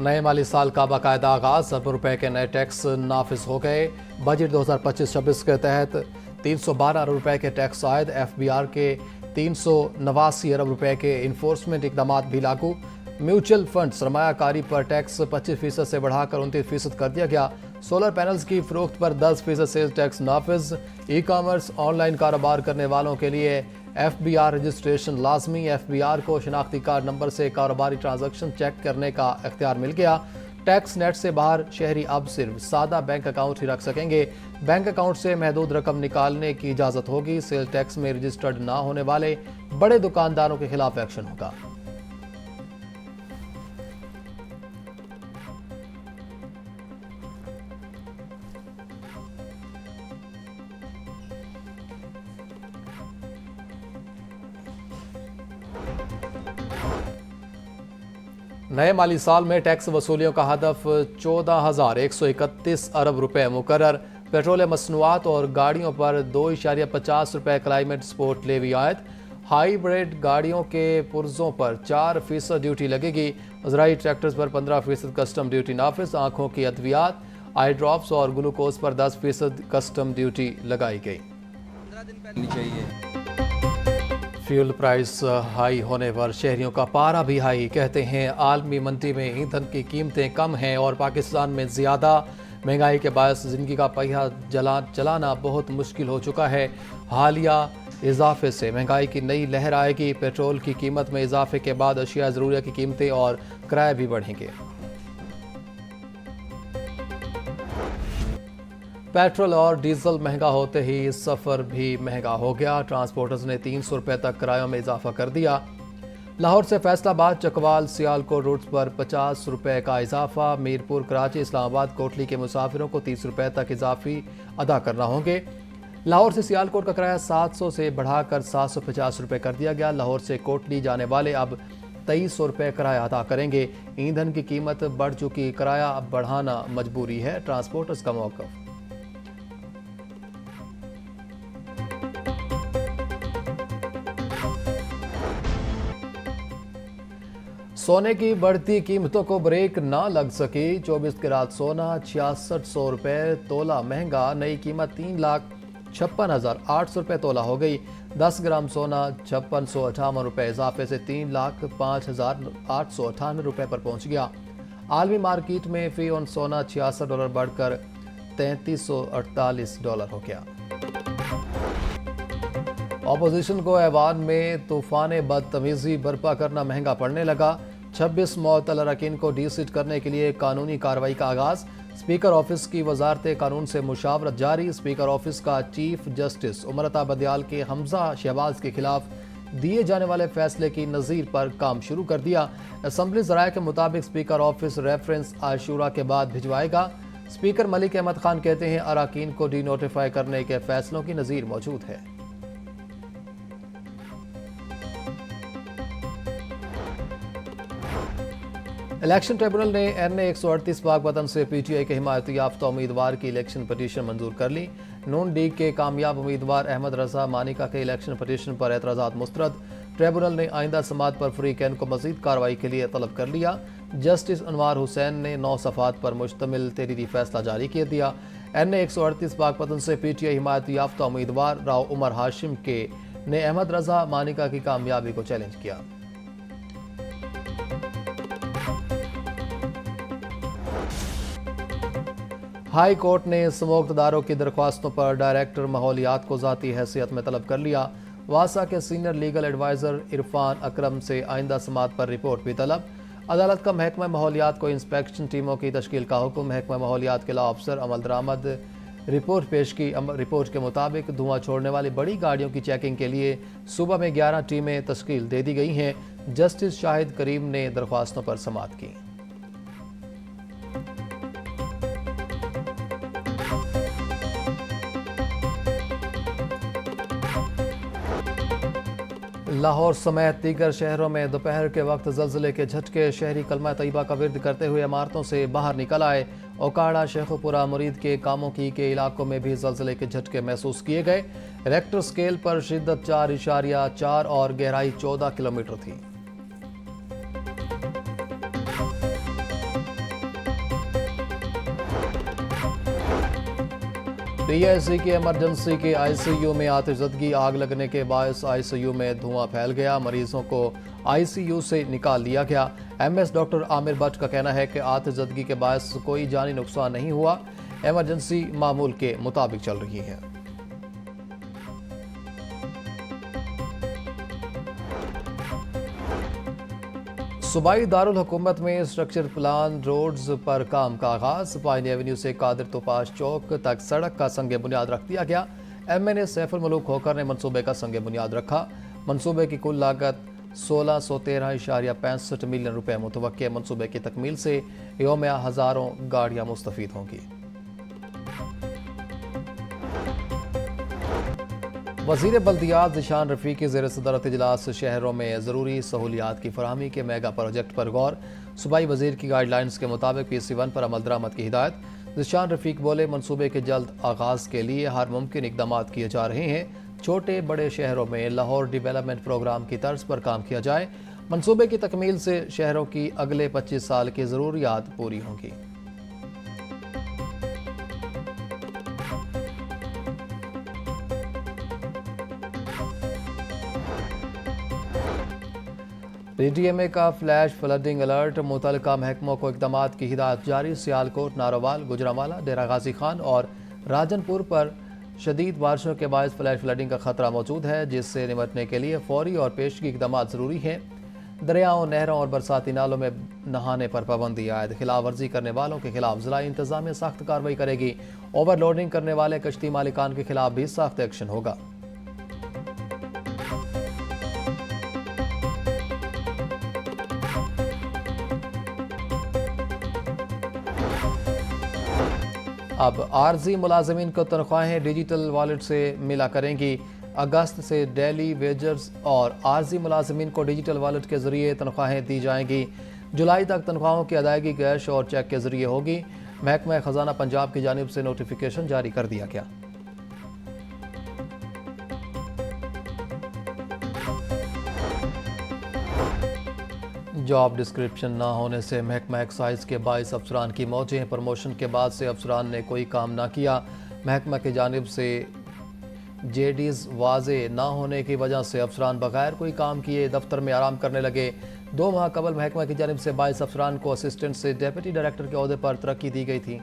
नए माली साल का बाकायदा आगाज, अरबों रुपए के नए टैक्स नाफिज हो गए। बजट 2025-26 के तहत 312 अरब रुपए के टैक्स आयद, FBR के 389 अरब रुपए के इन्फोर्समेंट इकदाम भी लागू। म्यूचुअल फंड सरमायाकारी पर टैक्स 25% से बढ़ाकर 29% कर दिया गया। सोलर पैनल्स की फरोख्त पर 10% सेल्स टैक्स नाफिज। ई कॉमर्स ऑनलाइन कारोबार करने वालों के लिए FBR रजिस्ट्रेशन लाजमी। FBR को शनाख्ती कार्ड नंबर से कारोबारी ट्रांजैक्शन चेक करने का इख्तियार मिल गया। टैक्स नेट से बाहर शहरी अब सिर्फ सादा बैंक अकाउंट ही रख सकेंगे। बैंक अकाउंट से महदूद रकम निकालने की इजाज़त होगी। सेल टैक्स में रजिस्टर्ड ना होने वाले बड़े दुकानदारों के खिलाफ एक्शन होगा। नए माली साल में टैक्स वसूलियों का हदफ 14,131 अरब रुपए मुकर्रर। पेट्रोल मसनूआत और गाड़ियों पर 2.50 रुपए क्लाइमेट सपोर्ट लेवी आयद। हाईब्रिड गाड़ियों के पुर्जों पर 4% ड्यूटी लगेगी। ज़राई ट्रैक्टर्स पर 15% कस्टम ड्यूटी नाफिज। आंखों की अद्वियात, आई ड्रॉप्स और ग्लूकोज पर 10% कस्टम ड्यूटी लगाई गई। फ्यूल प्राइस हाई होने पर शहरियों का पारा भी हाई। कहते हैं आलमी मंडी में ईंधन की कीमतें कम हैं और पाकिस्तान में ज़्यादा। महंगाई के बायस ज़िंदगी का पहिया चलाना बहुत मुश्किल हो चुका है। हालिया इजाफे से महंगाई की नई लहर आएगी। पेट्रोल की कीमत में इजाफे के बाद अशिया ज़रूरिया की कीमतें और किराए भी बढ़ेंगे। पेट्रोल और डीजल महंगा होते ही सफ़र भी महंगा हो गया। ट्रांसपोर्टर्स ने 300 रुपये तक किरायों में इजाफा कर दिया। लाहौर से फैसलाबाद, चकवाल, सियालकोट रूट्स पर 50 रुपये का इजाफा। मीरपुर, कराची, इस्लामाबाद, कोटली के मुसाफिरों को 30 रुपये तक इजाफी अदा करना होंगे। लाहौर से सियालकोट का किराया 700 से बढ़ाकर 750 रुपये कर दिया गया। लाहौर से कोटली जाने वाले अब 2300 रुपये किराया अदा करेंगे। ईंधन की कीमत बढ़ चुकी, किराया अब बढ़ाना मजबूरी है। ट्रांसपोर्टर्स का मौक़िफ़। सोने की बढ़ती कीमतों को ब्रेक ना लग सकी। 24 कैरेट सोना 6600 रुपये तोला महंगा। नई कीमत 3,56,800 रुपये तोला हो गई। 10 ग्राम सोना 5658 रुपये इजाफे से 3,05,898 रुपये पर पहुंच गया। आलमी मार्केट में फी ऑन सोना $66 बढ़कर $3348 हो गया। ऑपोजिशन को ऐवान में तूफान बदतमीजी बर्पा करना महंगा पड़ने लगा। 26 मुअत्तल अरकान को डीसीट करने के लिए कानूनी कार्रवाई का आगाज। स्पीकर ऑफिस की वजारत कानून से मुशावरत जारी। स्पीकर ऑफिस का चीफ जस्टिस उमरता बदियाल के हमजा शहबाज के खिलाफ दिए जाने वाले फैसले की नज़ीर पर काम शुरू कर दिया। असम्बली ज़राए के मुताबिक स्पीकर ऑफिस रेफरेंस आशूरा के बाद भिजवाएगा। स्पीकर मलिक अहमद खान कहते हैं अरकान को डी नोटिफाई करने के फैसलों की नज़ीर मौजूद है। इलेक्शन ट्रिब्यूनल ने NA 138 पाक वतन से PTI के हिमायती याफ्ता उम्मीदवार की इलेक्शन पटिशन मंजूर कर ली। नून लीग के कामयाब उम्मीदवार अहमद रजा मानिका के इलेक्शन पटिशन पर एतराज़ात मुस्तरद। ट्रिब्यूनल ने आइंदा समात पर फ्री कैन को मजीद कार्रवाई के लिए तलब कर लिया। जस्टिस अनवार हुसैन ने 9 सफ़ात पर मुश्तमिल तहरीरी फैसला जारी कर दिया। NA 138 पाक वतन से PTI हिमायती याफ्ता उम्मीदवार राव उमर हाशिम के ने अहमद रजा मानिका की कामयाबी को चैलेंज किया। हाई कोर्ट ने स्मोकदारों की दरख्वास्तों पर डायरेक्टर माहौलियात को ज़ाती हैसियत में तलब कर लिया। वासा के सीनियर लीगल एडवाइज़र इरफान अकरम से आइंदा समात पर रिपोर्ट भी तलब। अदालत का महकमा माहौलियात को इंस्पेक्शन टीमों की तश्कील का हुक्म। महकमा माहौलियात के लॉ अफसर अमल दरामद रिपोर्ट पेश की। रिपोर्ट के मुताबिक धुआं छोड़ने वाली बड़ी गाड़ियों की चेकिंग के लिए सूबा में 11 टीमें तश्कील दे दी गई हैं। जस्टिस शाहिद करीम ने दरख्वास्तों पर समात की। लाहौर समेत दीगर शहरों में दोपहर के वक्त ज़लज़ले के झटके। शहरी कलमा तैयबा का विर्द करते हुए इमारतों से बाहर निकल आए। ओकाड़ा, शेखुपुरा, मुरीद के कामों के इलाकों में भी ज़लज़ले के झटके महसूस किए गए। रेक्टर स्केल पर शिद्दत 4.4 और गहराई 14 किलोमीटर थी। डीआईसी की इमरजेंसी के आईसीयू में आतिशज़दगी, आग लगने के बायस आईसीयू में धुआं फैल गया। मरीजों को आईसीयू से निकाल लिया गया। एमएस डॉक्टर आमिर भट्ट का कहना है कि आतिशज़दगी के बायस कोई जानी नुकसान नहीं हुआ। इमरजेंसी मामूल के मुताबिक चल रही है। सूबाई दारुल हुकूमत में स्ट्रक्चर प्लान रोड्स पर काम का आगाज। पाइन एवेन्यू से कादिर तोपाश चौक तक सड़क का संग बुनियाद रख दिया गया। एमएनए सैफुल मलूक होकर ने मनसूबे का संग बुनियाद रखा। मनसूबे की कुल लागत 1613.65 मिलियन रुपए मुतवक्के। मनसूबे की तकमील से यौमिया हज़ारों गाड़ियाँ मुस्तफ़ीद होंगी। वज़ीर बल्दियात ज़िशान रफ़ीक की ज़ेर सदरत इजलास शहरों में ज़रूरी सहूलियात की फराहमी के मेगा प्रोजेक्ट पर गौर। सूबाई वज़ीर की गाइडलाइंस के मुताबिक PC1 पर अमल दरामद की हिदायत। ज़िशान रफ़ीक बोले, मनसूबे के जल्द आगाज़ के लिए हर मुमकिन इक़दाम किए जा रहे हैं। छोटे बड़े शहरों में लाहौर डेवलपमेंट प्रोग्राम की तर्ज पर काम किया जाए। मनसूबे की तकमील से शहरों की अगले 25 साल की ज़रूरियात पूरी होंगी। PDMA का फ्लैश फ्लडिंग अलर्ट। मुतल्लिका महकमों को इक़दाम की हिदायत जारी। सियालकोट, नारोवाल, गुजरांवाला, डेरा गाजी खान और राजनपुर पर शदीद बारिशों के बायस फ्लैश फ्लडिंग का खतरा मौजूद है, जिससे निपटने के लिए फौरी और पेशगी इक़दाम ज़रूरी हैं। दरियाओं, नहरों और बरसाती नालों में नहाने पर पाबंदी आयद। खिलाफ वर्जी करने वालों के खिलाफ ज़िला इंतज़ामिया सख्त कार्रवाई करेगी। ओवरलोडिंग करने वाले कश्ती मालिकान के खिलाफ भी सख्त एक्शन होगा। अब आर्जी मुलाजमीन को तनख्वाहें डिजिटल वॉलेट से मिला करेंगी। अगस्त से डेली वेजर्स और आर्जी मुलाजमीन को डिजिटल वॉलेट के जरिए तनख्वाहें दी जाएंगी। जुलाई तक तनख्वाहों की अदायगी कैश और चेक के जरिए होगी। महकमा खजाना पंजाब की जानिब से नोटिफिकेशन जारी कर दिया गया। जॉब डिस्क्रिप्शन ना होने से महकमा एक्साइज के 22 अफसरान की मौजें। प्रमोशन के बाद से अफसरान ने कोई काम ना किया। महकमा की जानिब से जेडीज वाजे ना होने की वजह से अफसरान बगैर कोई काम किए दफ्तर में आराम करने लगे। 2 माह कबल महकमा की जानिब से 22 अफसरान को असिस्टेंट से डेप्यूटी डायरेक्टर के ओहदे पर तरक्की दी गई थी।